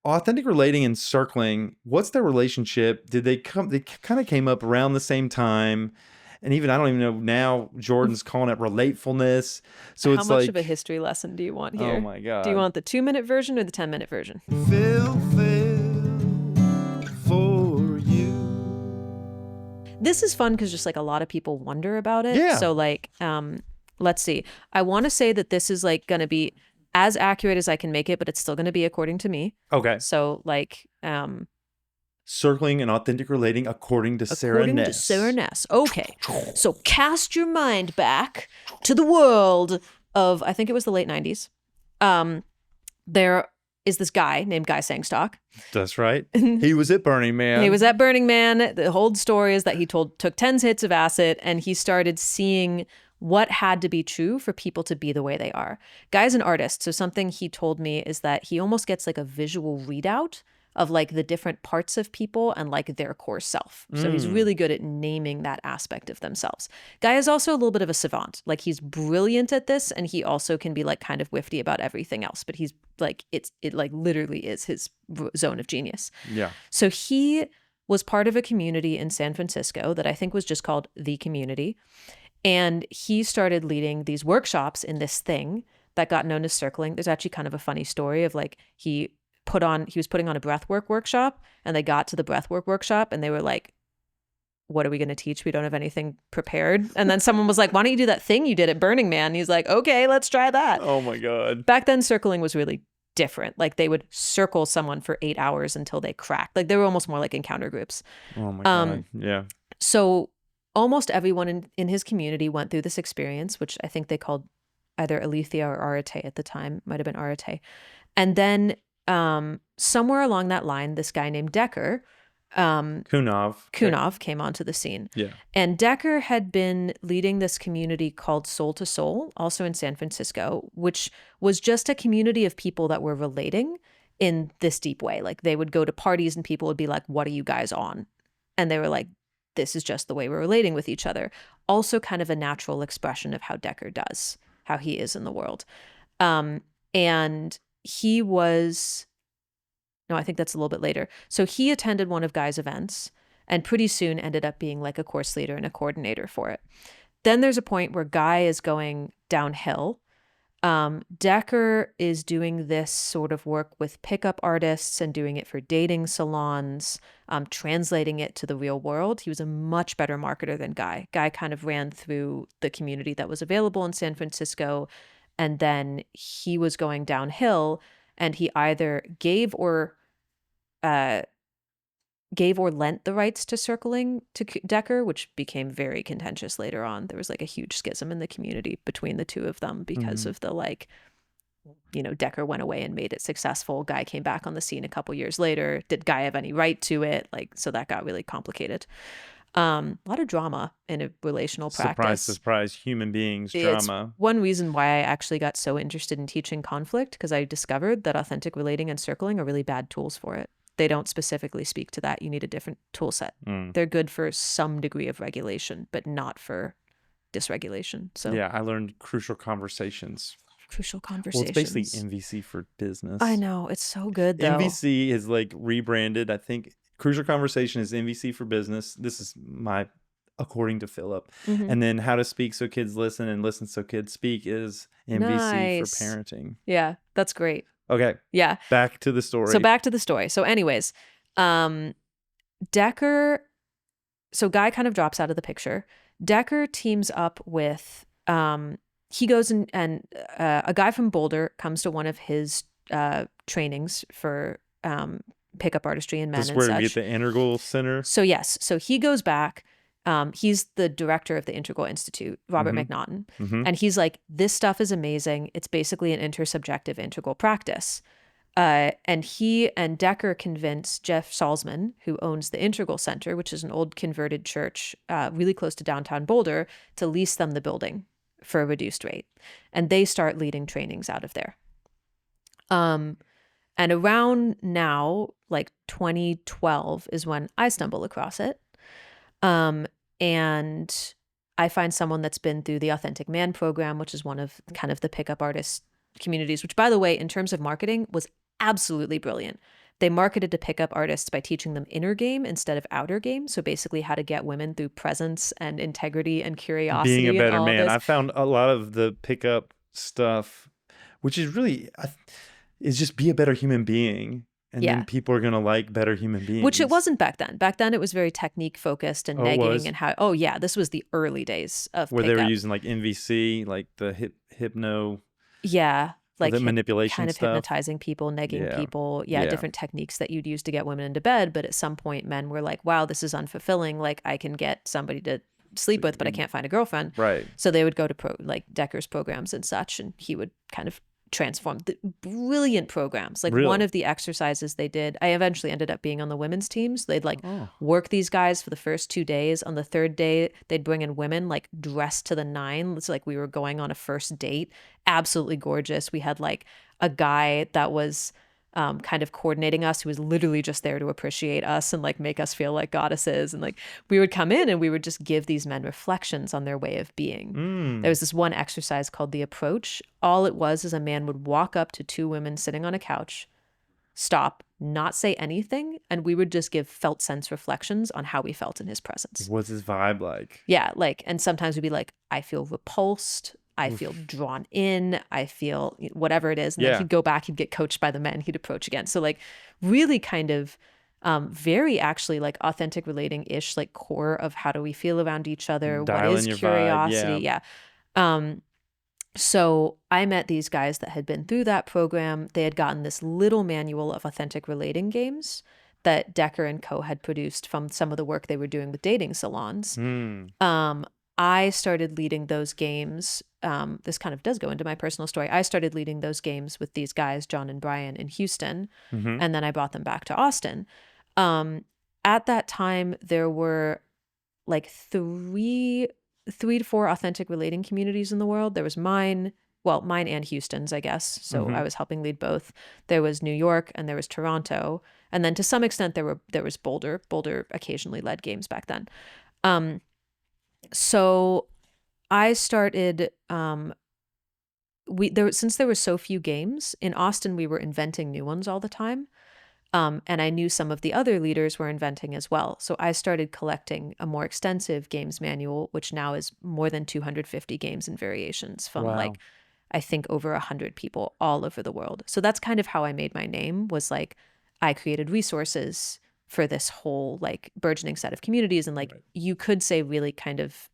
authentic relating and circling, what's their relationship? Did they kind of came up around the same time? And even, I don't even know now, Jordan's calling it relatefulness. So How it's much of a like, history lesson do you want here? oh my Do you God. want the 2-minute version or the 10-minute version? Phil for you. This is fun because just like a lot of people wonder about it. Yeah. So like, let's see. I want to say that this is like going to be as accurate as I can make it, but it's still going to be according to me. Okay. So like, Circling and authentic relating according to Sara Ness. according to Sara Ness. Okay. So cast your mind back to the world of, I think it was the late 90s. There is this guy named Guy Sengstock. That's right. He was at Burning Man. He was at Burning Man. The whole story is that he took 10 hits of acid and he started seeing what had to be true for people to be the way they are. Guy's an artist. So something he told me is that he almost gets like a visual readout of like the different parts of people and like their core self. So he's really good at naming that aspect of themselves. Guy is also a little bit of a savant. Like he's brilliant at this and he also can be like kind of whiffy about everything else, but he's like, it like literally is his zone of genius. Yeah. So he was part of a community in San Francisco that I think was just called The Community. And he started leading these workshops in this thing that got known as circling. There's actually kind of a funny story of like, he was putting on a breathwork workshop and they got to the breathwork workshop and they were like, what are we going to teach? We don't have anything prepared. And then someone was like, why don't you do that thing you did at Burning Man? And he's like, okay, let's try that. Oh my God. Back then, circling was really different. Like they would circle someone for 8 hours until they cracked. Like they were almost more like encounter groups. Oh my God. Yeah. So almost everyone in his community went through this experience, which I think they called either Alethea or Arete at the time. Might have been Arete. And then somewhere along that line, this guy named Decker, Kuhnov came onto the scene. Yeah. And Decker had been leading this community called Soul to Soul, also in San Francisco, which was just a community of people that were relating in this deep way. Like they would go to parties and people would be like, what are you guys on? And they were like, this is just the way we're relating with each other. Also kind of a natural expression of how Decker does, how he is in the world. And he was, no, I think that's a little bit later. So he attended one of Guy's events and pretty soon ended up being like a course leader and a coordinator for it. Then there's a point where Guy is going downhill. Decker is doing this sort of work with pickup artists and doing it for dating salons, translating it to the real world. He was a much better marketer than Guy. Guy kind of ran through the community that was available in San Francisco. And then he was going downhill and he either gave or lent the rights to circling to Decker, which became very contentious later on. There was like a huge schism in the community between the two of them because of the like, you know, Decker went away and made it successful. Guy came back on the scene a couple years later. Did Guy have any right to it? Like, so that got really complicated. A lot of drama in a relational practice. Surprise, human beings, It's drama. one reason why I actually got so interested in teaching conflict, because I discovered that authentic relating and circling are really bad tools for it. They don't specifically speak to that. You need a different tool set. They're good for some degree of regulation, but not for dysregulation. So yeah, I learned crucial conversations. Crucial conversations. Well, it's basically MVC for business. I know. It's so good, though. MVC is like rebranded. I think Crucial Conversation is MVC for business. This is according to Philip. And then How to Speak So Kids Listen and Listen So Kids Speak is MVC for parenting. Yeah, that's great. Okay. Yeah. Back to the story. So back to the story. So anyways, Decker, so Guy kind of drops out of the picture. Decker teams up with, he goes and a guy from Boulder comes to one of his trainings for pickup artistry and men and such. This is where we get the Integral Center. So yes, so he goes back. He's the director of the Integral Institute, Robert McNaughton. And he's like, this stuff is amazing. It's basically an intersubjective integral practice. And he and Decker convinced Jeff Salzman, who owns the Integral Center, which is an old converted church really close to downtown Boulder, to lease them the building for a reduced rate. And they start leading trainings out of there. And around now, like 2012 is when I stumble across it. And I find someone that's been through the Authentic Man program, which is one of kind of the pickup artist communities, which, by the way, in terms of marketing was absolutely brilliant. They marketed to pickup artists by teaching them inner game instead of outer game. So basically how to get women through presence and integrity and curiosity. Being a and better all man. this. I found a lot of the pickup stuff, which is really, is just be a better human being. And then people are going to like better human beings. Which it wasn't back then. Back then it was very technique focused and negging and how, this was the early days of where pickup. they were using like NVC, like the hypno. Yeah. Like the manipulation kind of stuff. Hypnotizing people, negging people. Different techniques that you'd use to get women into bed. But at some point, men were like, wow, this is unfulfilling. Like I can get somebody to sleep with, but I can't find a girlfriend. Right. So they would go to like Decker's programs and such, and he would kind of transform the brilliant programs. Like one of the exercises they did, I eventually ended up being on the women's teams. They'd like work these guys for the first 2 days. On the third day, they'd bring in women like dressed to the nine. It's like we were going on a first date. Absolutely gorgeous. We had like a guy that was kind of coordinating us, who was literally just there to appreciate us and like make us feel like goddesses. And like we would come in and we would just give these men reflections on their way of being. There was this one exercise called the approach. All it was is a man would walk up to 2 women sitting on a couch, stop, not say anything, and we would just give felt sense reflections on how we felt in his presence. What's his vibe like? Yeah, like, and sometimes we'd be like, I feel repulsed, I feel drawn in, I feel whatever it is. And then he'd go back, he'd get coached by the men, he'd approach again. So like really kind of very actually like authentic relating-ish, like core of how do we feel around each other? Dial what is in your curiosity? vibe, So I met these guys that had been through that program. They had gotten this little manual of authentic relating games that Decker and Co. had produced from some of the work they were doing with dating salons. I started leading those games. This kind of does go into my personal story. I started leading those games with these guys, John and Brian, in Houston, and then I brought them back to Austin. At that time, there were like 3 to 4 authentic relating communities in the world. There was mine and Houston's, I guess. So I was helping lead both. There was New York and there was Toronto. And then to some extent there was Boulder. Boulder occasionally led games back then. So I started, since there were so few games, in Austin we were inventing new ones all the time. And I knew some of the other leaders were inventing as well. So I started collecting a more extensive games manual, which now is more than 250 games and variations from like, I think over 100 people all over the world. So that's kind of how I made my name, was like, I created resources for this whole like burgeoning set of communities. And like, you could say really kind of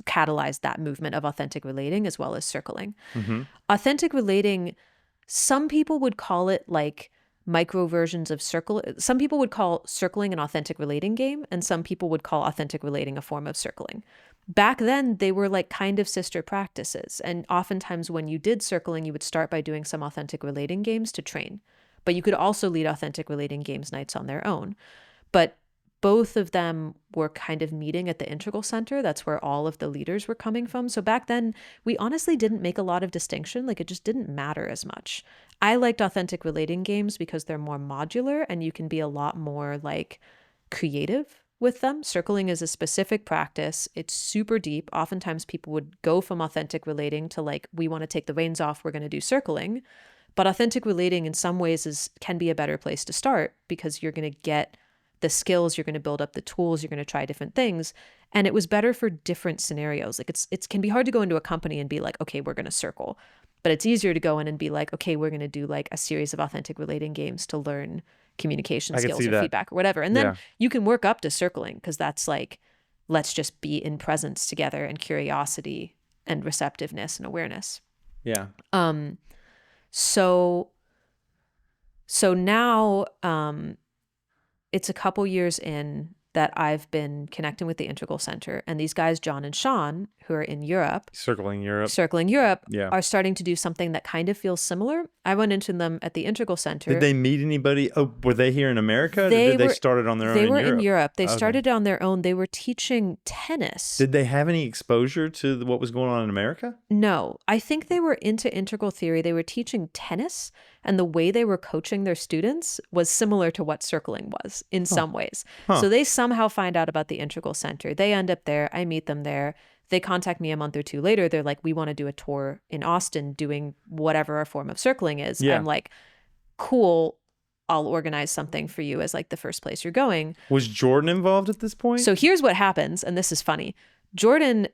catalyzed that movement of authentic relating as well as circling. Authentic relating, some people would call it like micro versions of circle. Some people would call circling an authentic relating game, and some people would call authentic relating a form of circling. Back then, they were like kind of sister practices. And oftentimes when you did circling, you would start by doing some authentic relating games to train. But you could also lead authentic relating games nights on their own. But both of them were kind of meeting at the Integral Center. That's where all of the leaders were coming from. So back then, we honestly didn't make a lot of distinction. Like it just didn't matter as much. I liked authentic relating games because they're more modular and you can be a lot more like creative with them. Circling is a specific practice. It's super deep. Oftentimes people would go from authentic relating to like, we want to take the reins off, we're going to do circling. But authentic relating in some ways can be a better place to start because you're going to get the skills, you're going to build up the tools, you're going to try different things. And it was better for different scenarios. Like it can be hard to go into a company and be like, okay, we're going to circle. But it's easier to go in and be like, okay, we're going to do like a series of authentic relating games to learn communication skills or feedback or whatever. And then you can work up to circling because that's like, let's just be in presence together and curiosity and receptiveness and awareness. Yeah. So now it's a couple years in that I've been connecting with the Integral Center, and these guys, John and Sean, who are in Europe, circling Europe, are starting to do something that kind of feels similar. I went into them at the Integral Center. Did they meet anybody? Oh, were they here in America? Or did they start it on their own? They were in Europe. They started on their own. They were teaching tennis. Did they have any exposure to what was going on in America? No, I think they were into integral theory. They were teaching tennis, and the way they were coaching their students was similar to what circling was in some ways. So they somehow find out about the Integral Center. They end up there. I meet them there. They contact me a month or two later. They're like, we want to do a tour in Austin doing whatever our form of circling is. I'm like, cool. I'll organize something for you as like the first place you're going. Was Jordan involved at this point? So here's what happens, and this is funny. Jordan,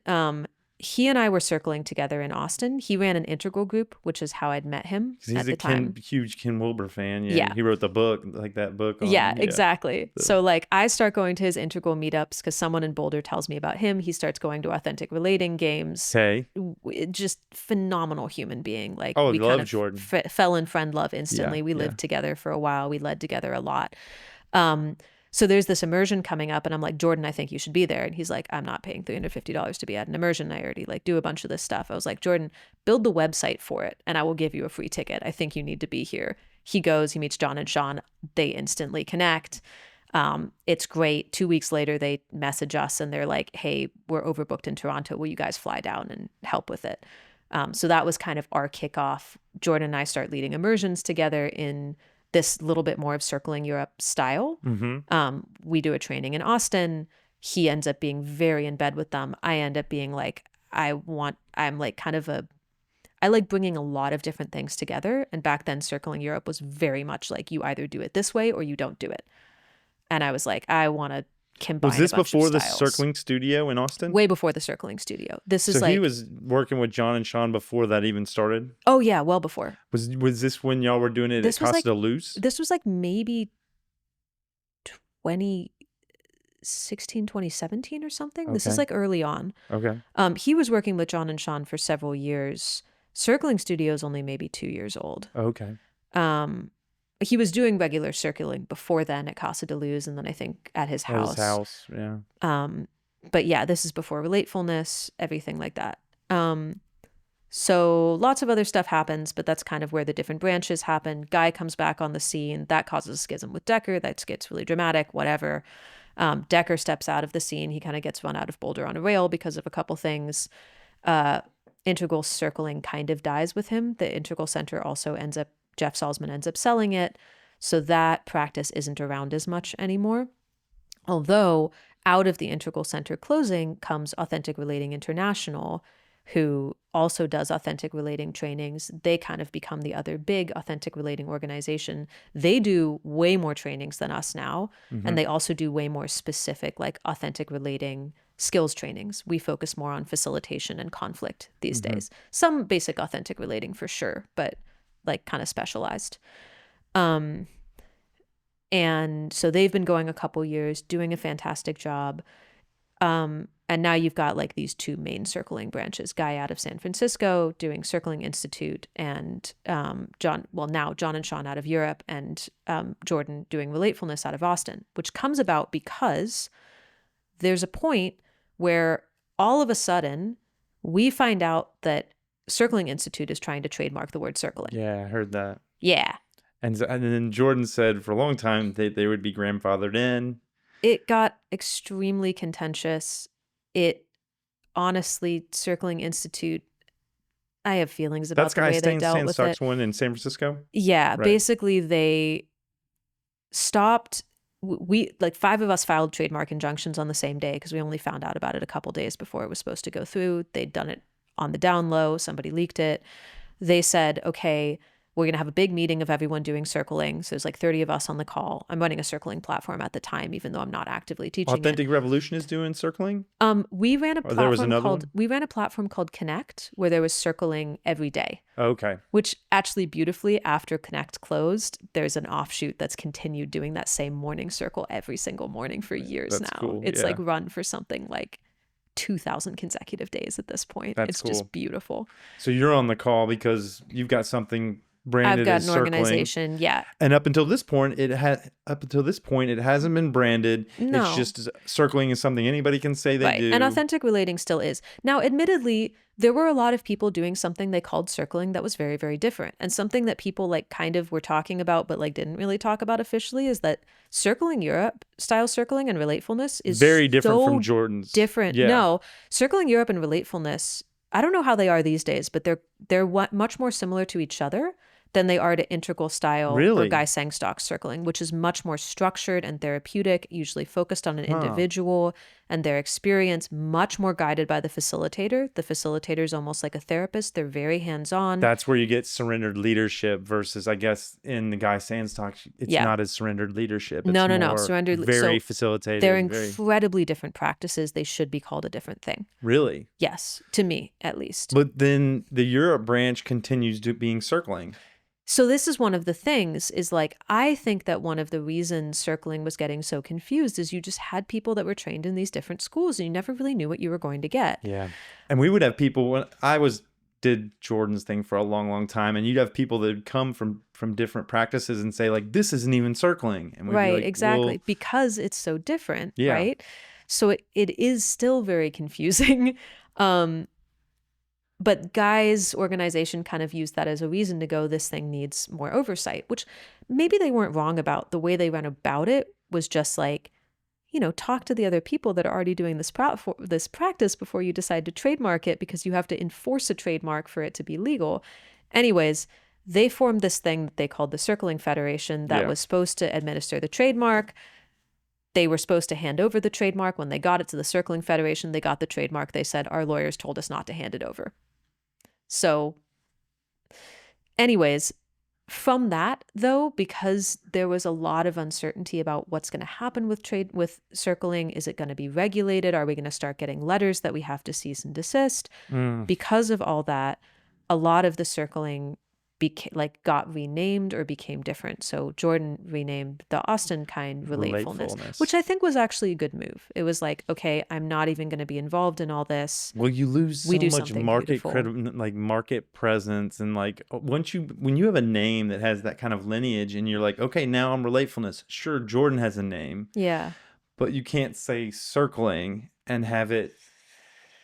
he and I were circling together in Austin. He ran an integral group, which is how I'd met him at the time. He's a huge Ken Wilber fan. Yeah. He wrote the book, like that book. Yeah, exactly. So like I start going to his integral meetups because someone in Boulder tells me about him. He starts going to authentic relating games. Okay. Just phenomenal human being. Like we kind love of Jordan. Fell in friend love instantly. Yeah, we lived together for a while. We led together a lot. So there's this immersion coming up and I'm like, Jordan, I think you should be there. And he's like, I'm not paying $350 to be at an immersion. I already like do a bunch of this stuff. I was like, Jordan, build the website for it and I will give you a free ticket. I think you need to be here. He goes, he meets John and Sean. They instantly connect. It's great. 2 weeks later, they message us and they're like, hey, we're overbooked in Toronto. Will you guys fly down and help with it? So that was kind of our kickoff. Jordan and I start leading immersions together in this little bit more of circling Europe style. Mm-hmm. We do a training in Austin. He ends up being very in bed with them. I end up being like, I like bringing a lot of different things together. And back then circling Europe was very much like you either do it this way or you don't do it. And I was like, I want to combine. Was this a bunch before of the styles. circling studio in Austin? Way before the circling studio. This is so like, he was working with John and Sean before that even started? oh yeah, well before. Was this when y'all were doing it at Casa de Luz? This was like maybe 2016, 2017 or something. Okay. This is like early on. Okay. He was working with John and Sean for several years. Circling Studio is only maybe 2 years old. Okay. He was doing regular circling before then at Casa de Luz, and then I think at his house. At his house, yeah. But yeah, this is before Relatefulness, everything like that. So lots of other stuff happens, but that's kind of where the different branches happen. Guy comes back on the scene. That causes a schism with Decker. That gets really dramatic, whatever. Decker steps out of the scene. He kind of gets run out of Boulder on a rail because of a couple things. Integral circling kind of dies with him. The Integral Center also Jeff Salzman ends up selling it. So that practice isn't around as much anymore. Although out of the Integral Center closing comes Authentic Relating International, who also does authentic relating trainings. They kind of become the other big authentic relating organization. They do way more trainings than us now. Mm-hmm. And they also do way more specific, like authentic relating skills trainings. We focus more on facilitation and conflict these days. Some basic authentic relating for sure, but like kind of specialized. And so they've been going a couple years, doing a fantastic job. And now you've got like these two main circling branches, Guy out of San Francisco doing Circling Institute, and John and Sean out of Europe, and Jordan doing Relatefulness out of Austin, which comes about because there's a point where all of a sudden we find out that Circling Institute is trying to trademark the word circling. Yeah, I heard that. Yeah. And then Jordan said for a long time they would be grandfathered in. It got extremely contentious. It honestly, Circling Institute, I have feelings about the way they dealt with it. That's Guy Sengstock's one in San Francisco? Yeah, right. Basically they stopped. We, like 5 of us filed trademark injunctions on the same day because we only found out about it a couple days before it was supposed to go through. They'd done it on the down low. Somebody leaked it. They said, okay, we're going to have a big meeting of everyone doing circling. So there's like 30 of us on the call. I'm running a circling platform at the time, even though I'm not actively teaching Authentic Revolution is doing circling? We ran a platform called Connect, where there was circling every day. Okay. Which actually beautifully, after Connect closed, there's an offshoot that's continued doing that same morning circle every single morning for years now. Cool. It's like run for something like 2,000 consecutive days at this point. It's cool. Just beautiful. So you're on the call because you've got something branded as circling. I've got an organization, yeah. And up until this point, it hasn't been branded. No. It's just circling is something anybody can say they do. And authentic relating still is. Now, admittedly, there were a lot of people doing something they called circling that was very, very different. And something that people like kind of were talking about, but like didn't really talk about officially, is that Circling Europe style circling and Relatefulness is very different so from Jordan's. Different. Yeah. No, Circling Europe and Relatefulness, I don't know how they are these days, but they're much more similar to each other. than they are to integral style or Really? Guy Sengstock circling, which is much more structured and therapeutic, usually focused on an Huh. individual and their experience, much more guided by the facilitator. The facilitator is almost like a therapist. They're very hands-on. That's where you get surrendered leadership versus, I guess, in the Guy Sandstock, it's Yeah. not as surrendered leadership. It's No. more Surrendered. very So facilitated. they're very incredibly different practices. They should be called a different thing. Really? Yes, to me at least. But then the Europe branch continues being circling. So this is one of the things is like, I think that one of the reasons circling was getting so confused is you just had people that were trained in these different schools and you never really knew what you were going to get. Yeah. And we would have people when did Jordan's thing for a long, long time, and you'd have people that would come from different practices and say like, this isn't even circling. And we'd Right, be like, exactly. well, Because it's so different, Yeah. right? So it is still very confusing. But Guy's organization kind of used that as a reason to go, this thing needs more oversight, which maybe they weren't wrong about. The way they went about it was just like, talk to the other people that are already doing this practice before you decide to trademark it, because you have to enforce a trademark for it to be legal. Anyways, they formed this thing that they called the Circling Federation that Yeah. was supposed to administer the trademark. They were supposed to hand over the trademark. When they got it to the Circling Federation, they got the trademark. They said, our lawyers told us not to hand it over. So anyways, from that though, because there was a lot of uncertainty about what's going to happen with circling, is it going to be regulated? Are we going to start getting letters that we have to cease and desist? Because of all that, a lot of the circling got renamed or became different. So Jordan renamed the Austin kind Relatefulness, which I think was actually a good move. It was like, okay, I'm not even going to be involved in all this. Well, you lose so We do much something market beautiful. market presence, and like when you have a name that has that kind of lineage, and you're like, okay, now I'm Relatefulness. Sure, Jordan has a name, Yeah. but you can't say circling and have it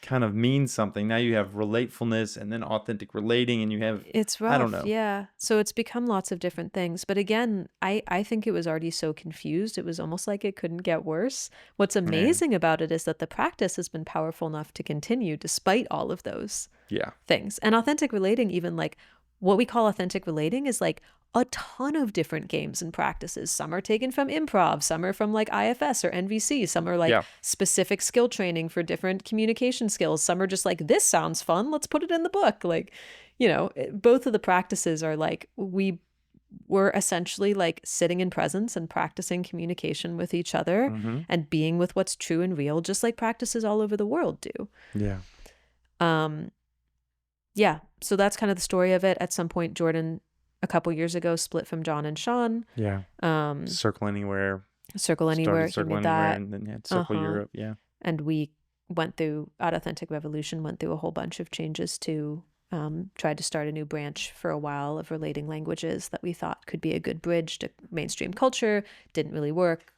kind of mean something. Now you have relatefulness and then authentic relating, and you have It's rough. I don't know. Yeah. So it's become lots of different things. But again, I think it was already so confused. It was almost like it couldn't get worse. What's amazing about it is that the practice has been powerful enough to continue despite all of those Yeah. things. And authentic relating, even like what we call authentic relating, is like a ton of different games and practices. Some are taken from improv, some are from like IFS or NVC, some are like specific skill training for different communication skills. Some are just like, this sounds fun, let's put it in the book. Like, both of the practices are like, we're essentially like sitting in presence and practicing communication with each other and being with what's true and real, just like practices all over the world do. Yeah. Yeah. So that's kind of the story of it. At some point, Jordan, a couple years ago, split from John and Sean. Yeah. Circle Anywhere. Circle Anywhere. Circle he did Anywhere, that. and then you had Circle Europe. Yeah. And we went through, at Authentic Revolution, went through a whole bunch of changes to tried to start a new branch for a while of relating languages that we thought could be a good bridge to mainstream culture. Didn't really work.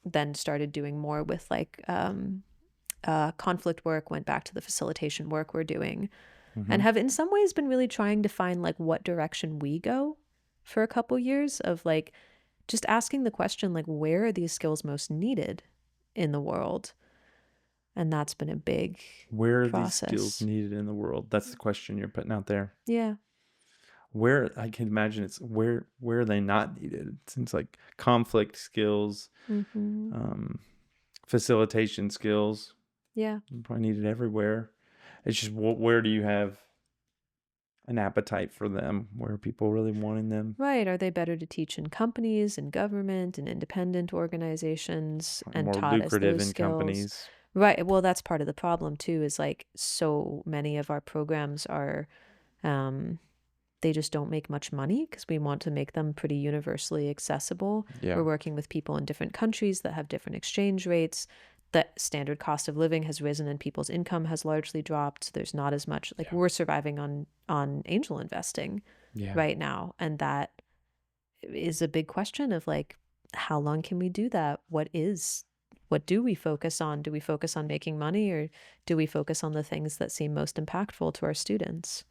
Then started doing more with like conflict work, went back to the facilitation work we're doing. And have in some ways been really trying to find like what direction we go for a couple years of like just asking the question, like, where are these skills most needed in the world? And that's been a big Where are process. these skills needed in the world? That's the question you're putting out there. Yeah. Where I can imagine it's where are they not needed? It seems like conflict skills, facilitation skills. Yeah. Probably needed everywhere. It's just where do you have an appetite for them? Where are people really wanting them? Right. Are they better to teach in companies, in government, in independent organizations, and more taught as lucrative those in skills? companies. Right. Well, that's part of the problem too, is like so many of our programs are, they just don't make much money because we want to make them pretty universally accessible. Yeah. We're working with people in different countries that have different exchange rates. The standard cost of living has risen and people's income has largely dropped. So there's not as much, like we're surviving on angel investing right now. And that is a big question of like, how long can we do that? What do we focus on? Do we focus on making money, or do we focus on the things that seem most impactful to our students?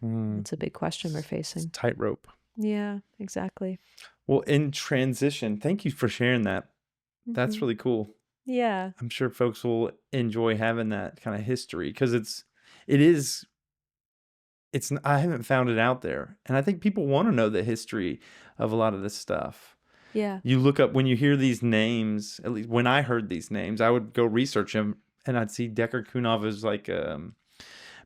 It's a big question we're facing. It's tightrope. Yeah, exactly. Well, in transition, thank you for sharing that. That's really cool. Yeah. I'm sure folks will enjoy having that kind of history, because it is I haven't found it out there. And I think people want to know the history of a lot of this stuff. Yeah. You look up when you hear these names, at least when I heard these names, I would go research them and I'd see Decker Kuehn as like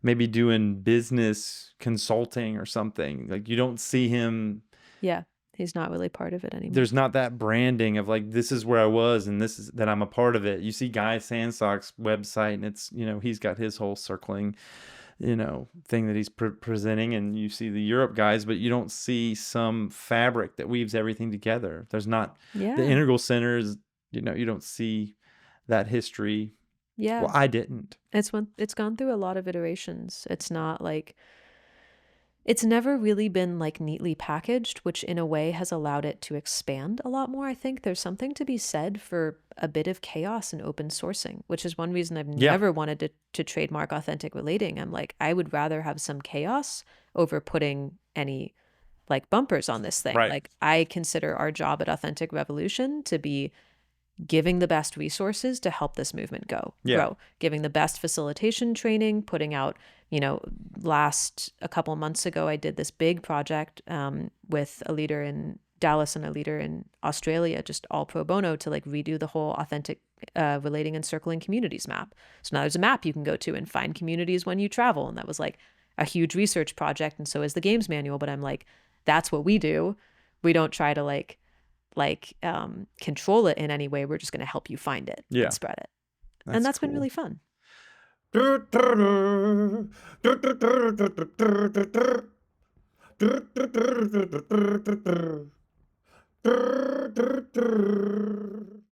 maybe doing business consulting or something. Like you don't see him. Yeah. He's not really part of it anymore. There's not that branding of like, this is where I was and this is that I'm a part of it. You see Guy Sengstock's website and it's, he's got his whole circling, thing that he's presenting, and you see the Europe guys, but you don't see some fabric that weaves everything together. There's not Yeah. the integral centers, you don't see that history. Yeah. Well, I didn't. It's gone through a lot of iterations. It's not like, it's never really been like neatly packaged, which in a way has allowed it to expand a lot more. I think there's something to be said for a bit of chaos and open sourcing, which is one reason I've never wanted to trademark authentic relating. I'm like, I would rather have some chaos over putting any like bumpers on this thing. Right. Like I consider our job at Authentic Revolution to be giving the best resources to help this movement grow, giving the best facilitation training, putting out, a couple months ago, I did this big project with a leader in Dallas and a leader in Australia, just all pro bono, to like redo the whole authentic relating and circling communities map. So now there's a map you can go to and find communities when you travel. And that was like a huge research project. And so is the games manual, but I'm like, that's what we do. We don't try to control it in any way. We're just going to help you find it and spread it. And that's cool. been really fun.